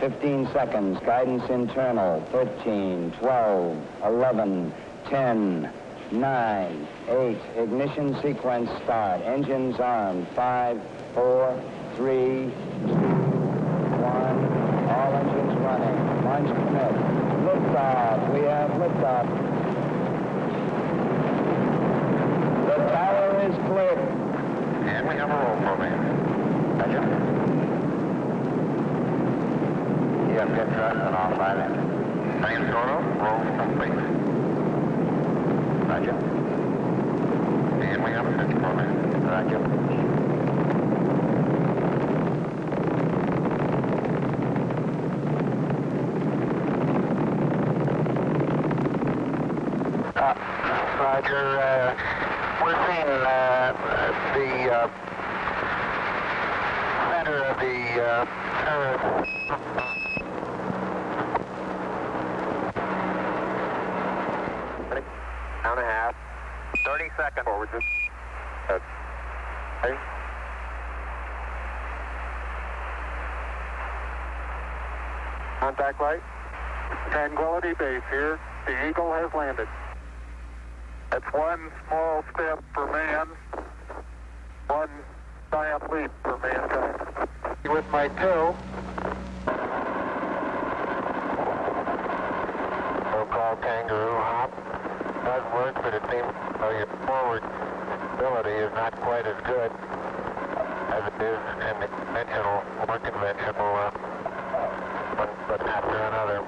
15 seconds. Guidance internal. 13, 12, 11, 10, 9, 8. Ignition sequence start. Engines armed. 5, 4, 3, 2, 1. All engines running. Launch commit. Liftoff. We have liftoff. The tower is clear. And we have a roll program. Roger. You have pit thrust and all 5 engines. Same total. Roll complete. Roger. And we have a pitch program. Roger. Roger. We're seeing the center of the Earth. 30 seconds forward. Okay. Contact light. Tranquility Base here. The Eagle has landed. That's one small step for man, one giant leap for mankind. With my toe. So-called kangaroo hop does work, but it seems your forward stability is not quite as good as it is in the conventional, more conventional one foot after another.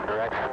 Direction.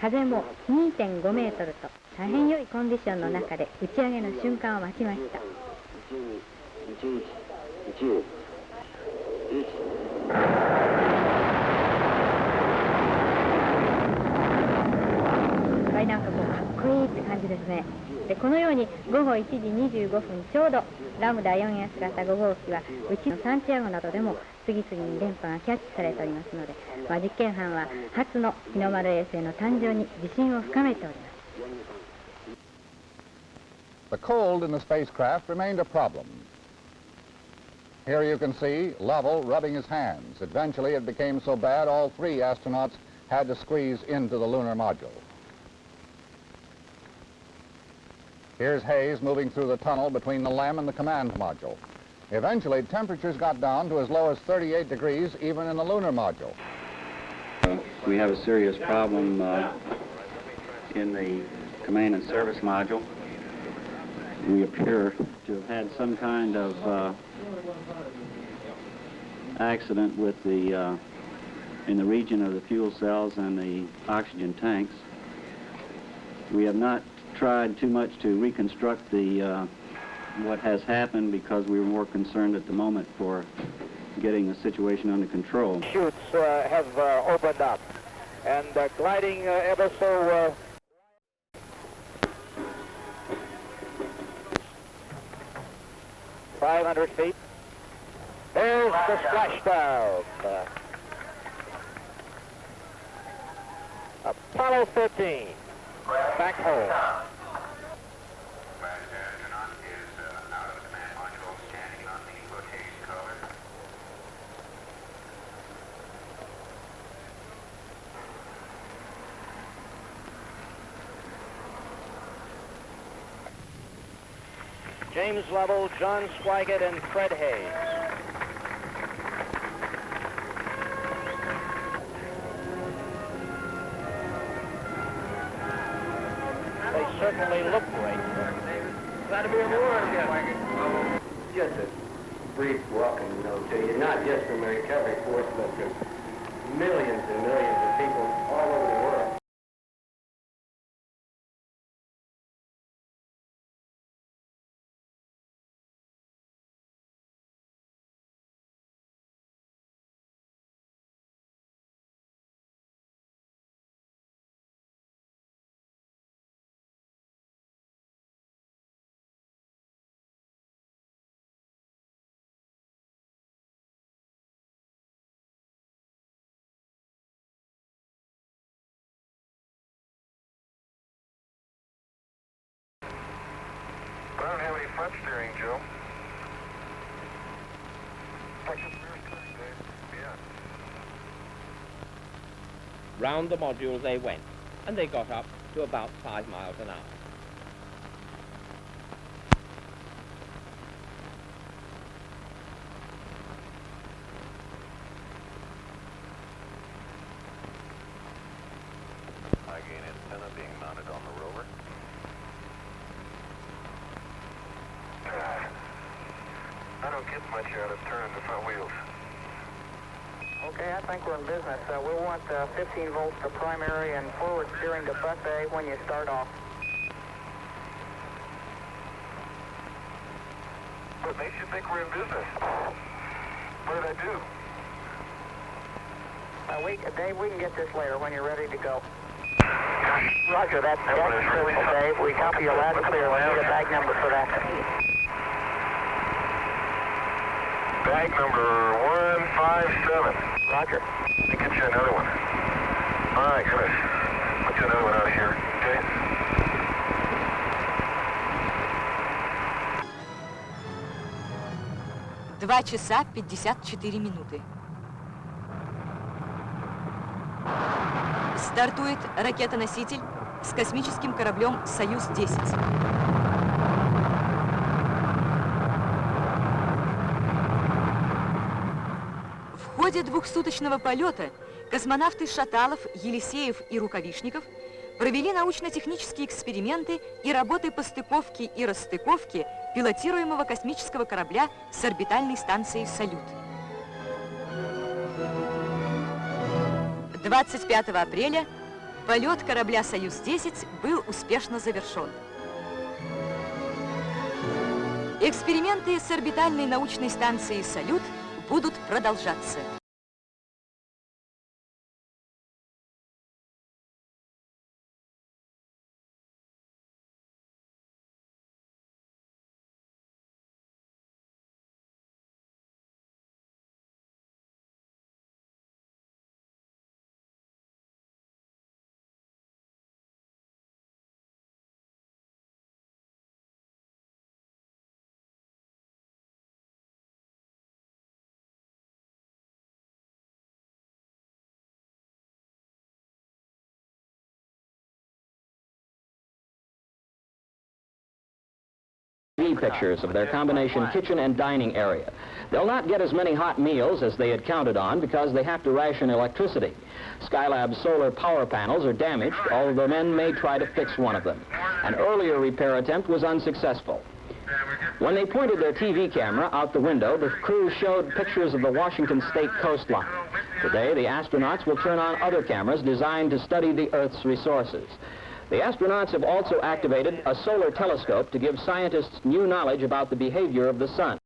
風も 2.5 メートルと大変良いコンディションの中で打ち上げの瞬間を待ちました。なんかこうかっこいいって感じですね。でこのように午後1時25分ちょうどラムダ 4S 型5号機はうちのサンティアゴなどでも次々に電波がキャッチされておりますので、実験班は初の日の丸衛星の誕生に自信を深めております。The cold in the spacecraft remained a problem. Here you can see Lovell rubbing his hands. Eventually it became so bad all 3 astronauts had to squeeze into the lunar module. Here's Hayes moving through the tunnel between the LEM and the command module. Eventually, temperatures got down to as low as 38 degrees even in the lunar module. We have a serious problem in the command and service module. We appear to have had some kind of accident with the in the region of the fuel cells and the oxygen tanks. We have not tried too much to reconstruct the what has happened because we were more concerned at the moment for getting the situation under control. Chutes have opened up and gliding ever so 500 feet. There's the splashdown. Apollo 13, back home. James Lovell, John Swigert, and Fred Hayes. They certainly look great. Glad to be aboard again. Just a brief welcome, to you, not just from the recovery force, but to millions and millions of people all over the world. I don't have any front steering, Joe. Round the module they went, and they got up to about 5 miles an hour. High gain antenna being mounted on the rover. I don't get much out of turning the front wheels. Okay, I think we're in business. We'll want 15 volts to primary and forward steering to bus A when you start off. What makes you think we're in business? What did I do? Dave, we can get this later when you're ready to go. Roger, That's Dave. We copy you loud and clear. We need a bag number for that. Bag number 157. Roger. Let me get you another one. My goodness. Put you another one out of here, okay? Два часа 54 минуты. Стартует ракета-носитель с космическим кораблем «Союз-10». В ходе двухсуточного полета космонавты Шаталов, Елисеев и Рукавишников провели научно-технические эксперименты и работы по стыковке и расстыковке пилотируемого космического корабля с орбитальной станцией «Салют». 25 апреля полет корабля «Союз-10» был успешно завершен. Эксперименты с орбитальной научной станцией «Салют» будут продолжаться. 3D pictures of their combination kitchen and dining area. They'll not get as many hot meals as they had counted on because they have to ration electricity. Skylab's solar power panels are damaged, although the men may try to fix one of them. An earlier repair attempt was unsuccessful. When they pointed their TV camera out the window, the crew showed pictures of the Washington state coastline. Today, the astronauts will turn on other cameras designed to study the Earth's resources. The astronauts have also activated a solar telescope to give scientists new knowledge about the behavior of the sun.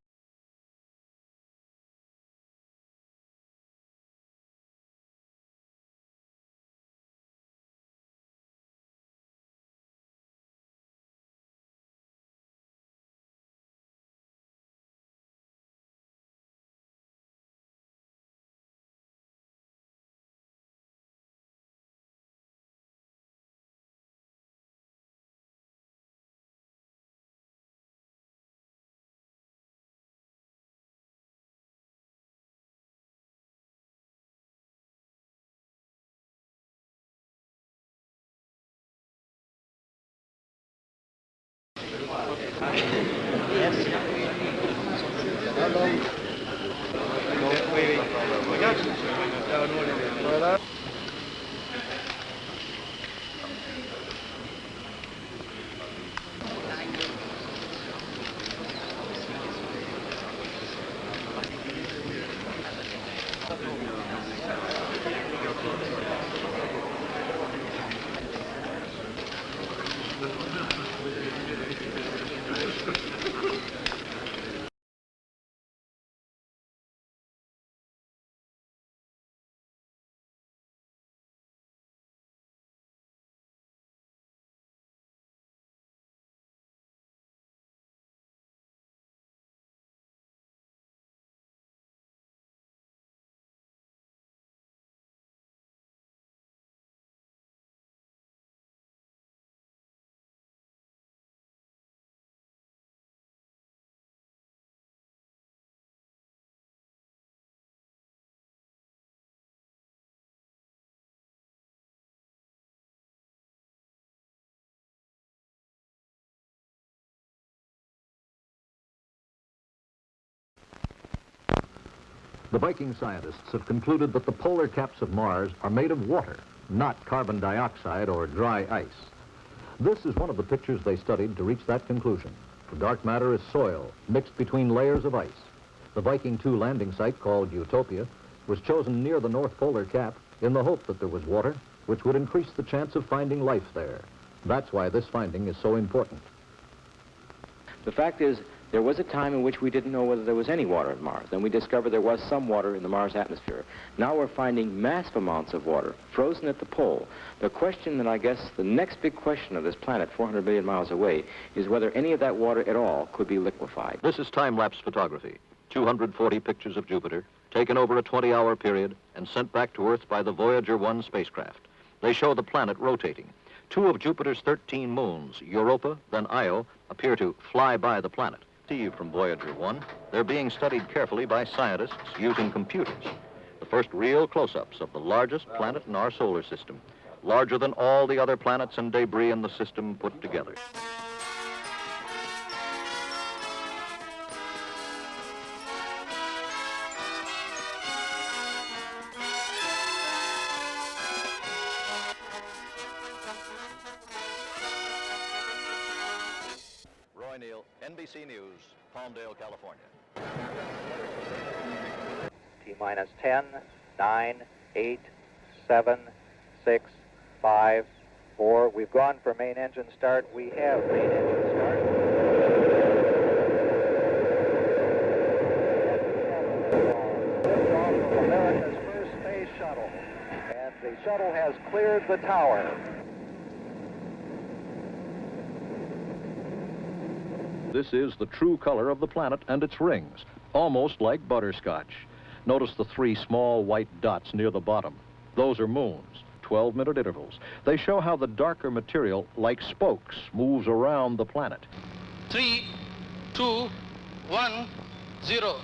The Viking scientists have concluded that the polar caps of Mars are made of water, not carbon dioxide or dry ice. This is one of the pictures they studied to reach that conclusion. The dark matter is soil mixed between layers of ice. The Viking 2 landing site, called Utopia, was chosen near the North Polar Cap in the hope that there was water, which would increase the chance of finding life there. That's why this finding is so important. The fact is, there was a time in which we didn't know whether there was any water on Mars. Then we discovered there was some water in the Mars atmosphere. Now we're finding massive amounts of water frozen at the pole. The question that I guess the next big question of this planet 400 million miles away is whether any of that water at all could be liquefied. This is time-lapse photography. 240 pictures of Jupiter, taken over a 20-hour period and sent back to Earth by the Voyager 1 spacecraft. They show the planet rotating. 2 of Jupiter's 13 moons, Europa, then Io, appear to fly by the planet. From Voyager 1, they're being studied carefully by scientists using computers. The first real close-ups of the largest planet in our solar system, larger than all the other planets and debris in the system put together. NBC News, Palmdale, California. T-minus 10, 9, 8, 7, 6, 5, 4. We've gone for main engine start. We have main engine start. Liftoff of America's first space shuttle. And the shuttle has cleared the tower. This is the true color of the planet and its rings, almost like butterscotch. Notice the 3 small white dots near the bottom. Those are moons, 12-minute intervals. They show how the darker material, like spokes, moves around the planet. 3, 2, 1, 0.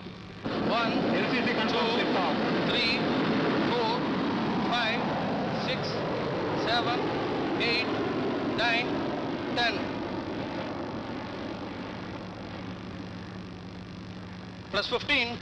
1, 2, 3, 4, 5, 6, 7, 8, 9, 10. plus 15.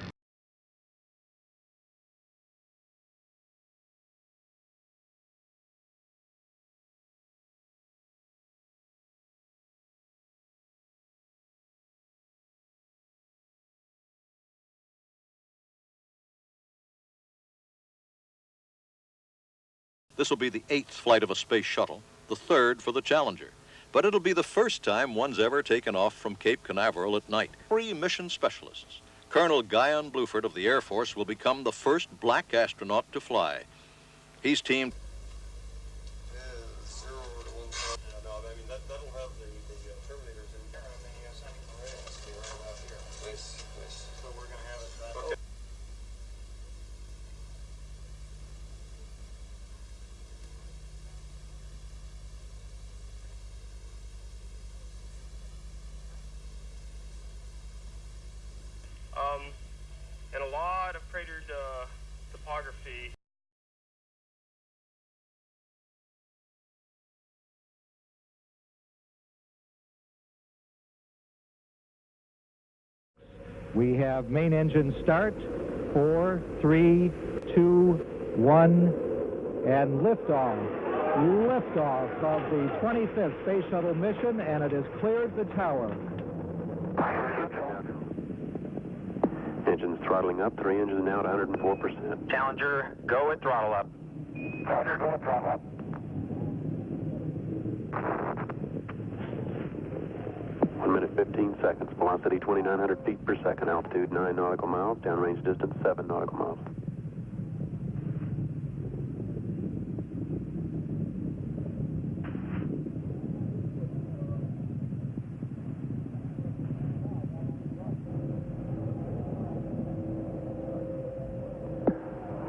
This will be the 8th flight of a space shuttle, the 3rd for the Challenger. But it'll be the first time one's ever taken off from Cape Canaveral at night. 3 mission specialists. Colonel Guyon Bluford of the Air Force will become the first black astronaut to fly. He's teamed... and a lot of cratered topography. We have main engine start, 4, 3, 2, 1, and liftoff. Liftoff of the 25th Space Shuttle mission, and it has cleared the tower. Engines throttling up, 3 engines now at 104%. Challenger, go at throttle up. Challenger, go at throttle up. 1 minute 15 seconds. Velocity 2,900 feet per second. Altitude 9 nautical miles. Downrange distance 7 nautical miles.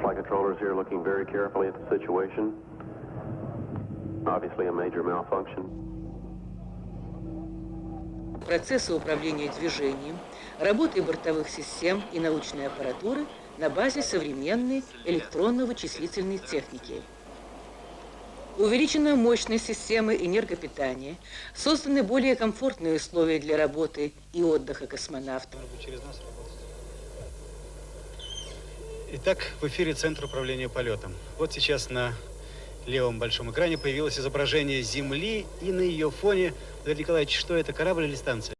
Flight controllers here looking very carefully at the situation. Obviously a major malfunction. Процессы управления движением, работы бортовых систем и научной аппаратуры на базе современной электронно-вычислительной техники. Увеличена мощность системы энергопитания, созданы более комфортные условия для работы и отдыха космонавтов. Итак, в эфире Центр управления полетом. Вот сейчас на левом большом экране появилось изображение Земли, и на ее фоне, Владимир Николаевич, что это, корабль или станция?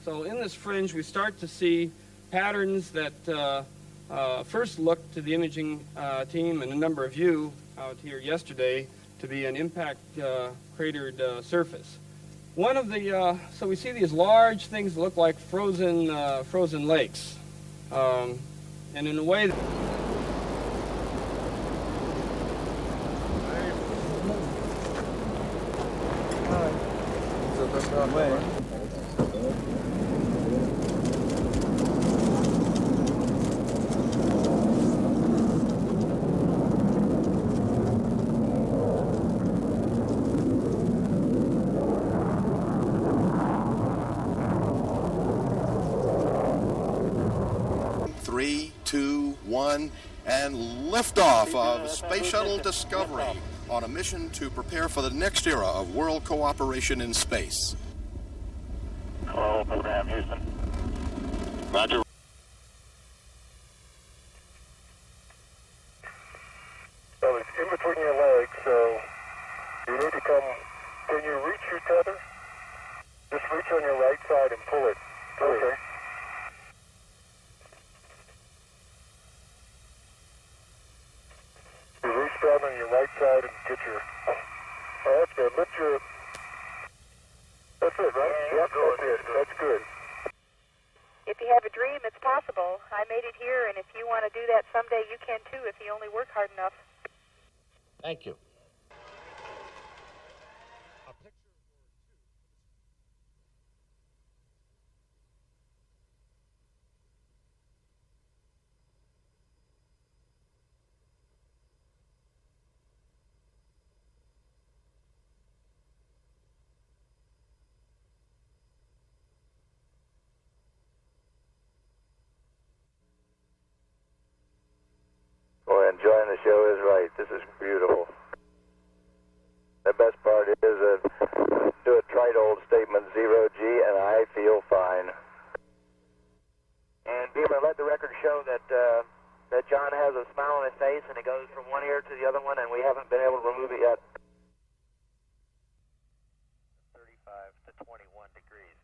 So in this fringe, we start to see patterns that first looked to the imaging team and a number of you out here yesterday to be an impact cratered surface. One of the, so we see these large things that look like frozen lakes. And in a way that and liftoff of Space Shuttle Discovery on a mission to prepare for the next era of world cooperation in space. Hello, program Houston. Roger. Well, it's in between your legs, so you need to come. Can you reach your tether? Just reach on your right side and pull it through. Okay. You reach down on your right side and get your... Oh, that's good. Lift your... That's it, right? Yep, that's it. That's good. If you have a dream, it's possible. I made it here, and if you want to do that someday, you can too, if you only work hard enough. Thank you. Boy, enjoying the show is right. This is beautiful. the best part is do a trite-old statement, 0G, and I feel fine. And Beamer, let the record show that that John has a smile on his face, and it goes from one ear to the other one, and we haven't been able to remove it yet. 35 to 21 degrees.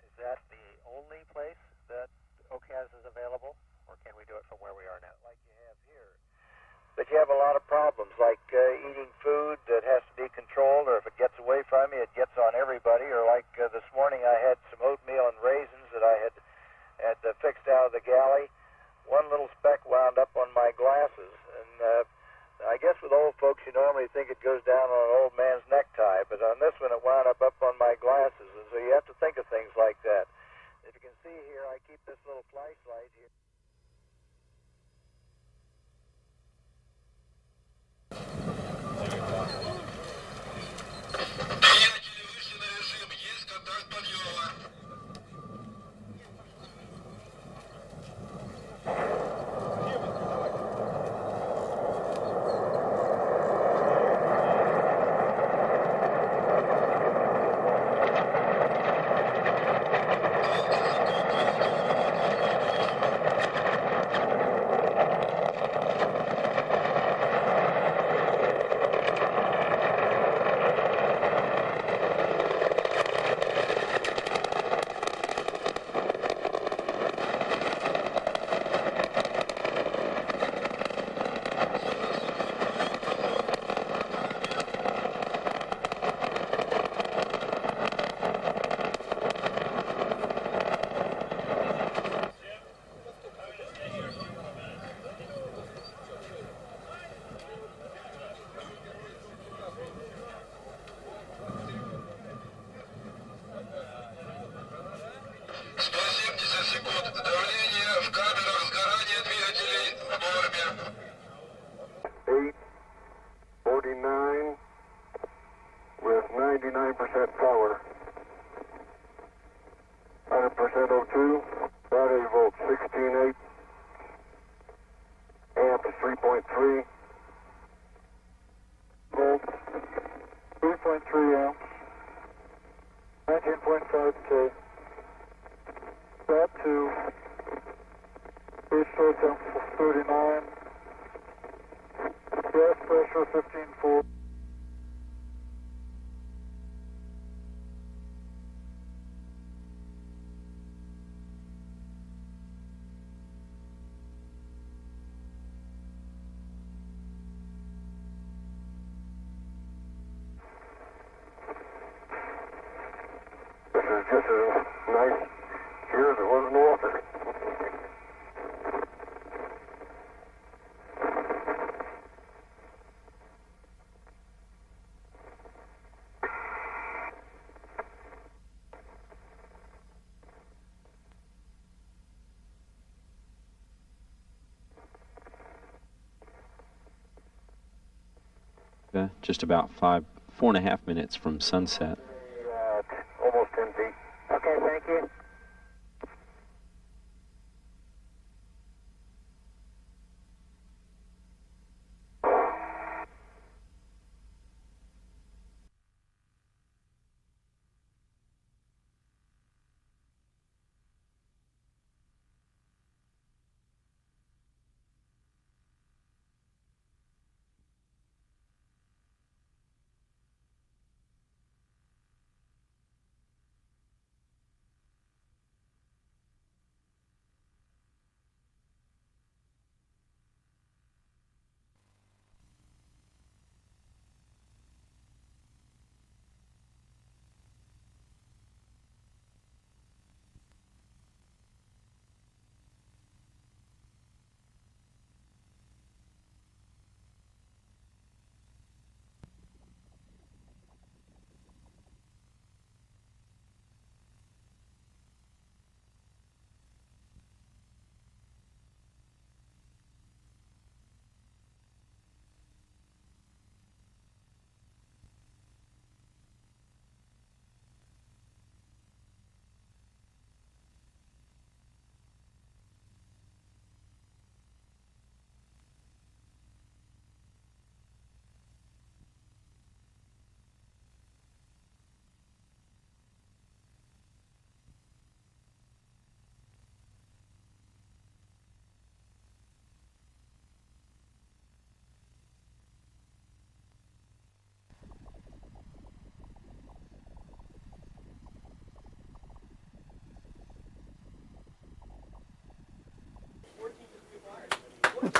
Is that the only place that OCAS is available, or can we do it from where we are now, like you have here? But you have a lot of problems, like eating food that has to be controlled, or if it gets away from you, it gets on everybody. Or like this morning, I had some oatmeal and raisins that I had fixed out of the galley. One little speck wound up on my glasses, and I guess with old folks, you normally think it goes down on an old man's necktie, but on this one, it wound up on my glasses, and so you have to think of things like that. If you can see here, I keep this little flashlight here. With 99% power, 100% O2, battery volts 16.8, amps 3.3, volts 3.3 amps, 19.5 K, that 2, base load temperature 39, gas pressure 15.4. Just as nice here as it was in the water. Just about 4.5 minutes from sunset. Almost 10 feet. Okay, thank you.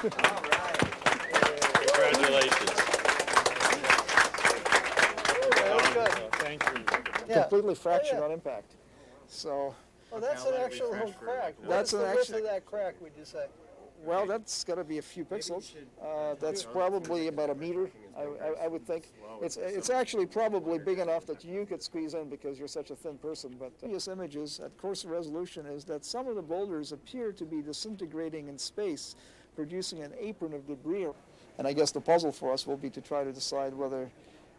Congratulations. Thank you. Completely fractured on impact. So. Oh, that's an actual little crack. That's What's an the width actual. of that crack, would you say? Well, that's got to be a few pixels. That's probably about a meter, I would think. It's actually probably big enough that you could squeeze in because you're such a thin person. But previous images at coarser resolution is that some of the boulders appear to be disintegrating in space, producing an apron of debris. And I guess the puzzle for us will be to try to decide whether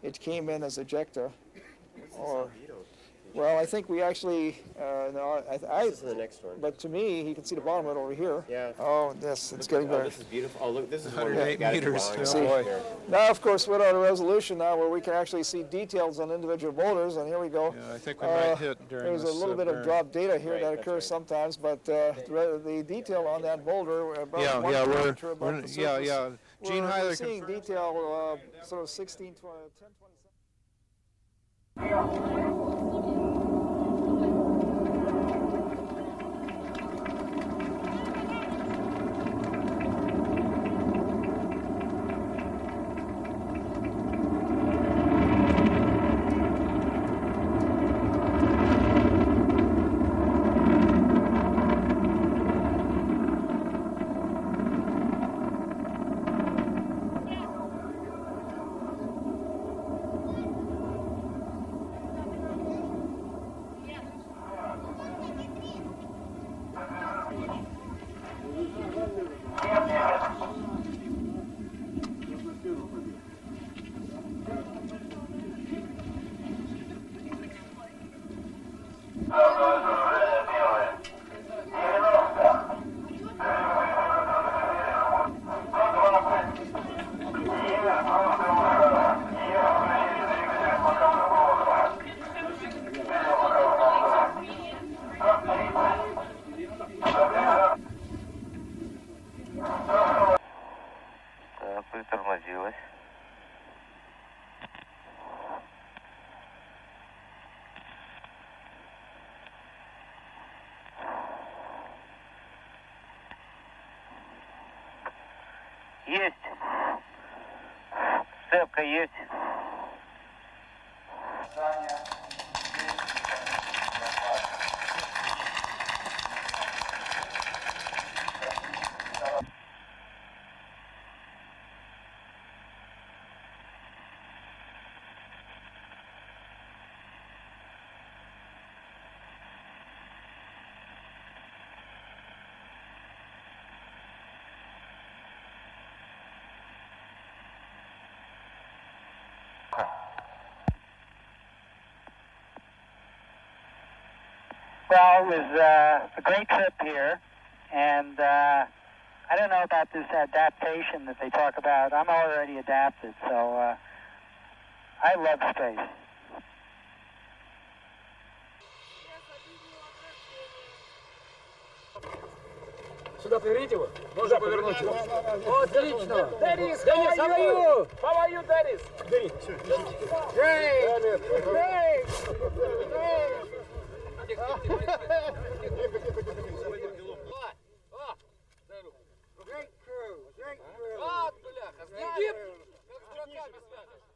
it came in as ejecta or... Well, I think we actually, no, This is the next one. But to me, you can see the bottom of it over here. Yeah. Oh, yes, it's getting better. This is beautiful. Oh, look, this is one 108 meters. meters. Now, of course, we're at a resolution now where we can actually see details on individual boulders, and here we go. Yeah, I think we might hit during There's this, a little bit of burn. drop data here that occurs sometimes, but the detail on that boulder, about Yeah, 1 yeah, kilometer above the surface, yeah. Gene we're Heiler seeing detail sort of 16, 10, 20. Притормозилась. Есть. Сцепка есть. Well, it was a great trip here, and I don't know about this adaptation that they talk about. I'm already adapted, so I love space. Сюда поверните его. Можно повернуть его. Отлично. Дэрис, how are you? How are you, Дэрис? Great. Great. Great crew. Great crew. Вот, бляха, сгиб. Как с дураками связано.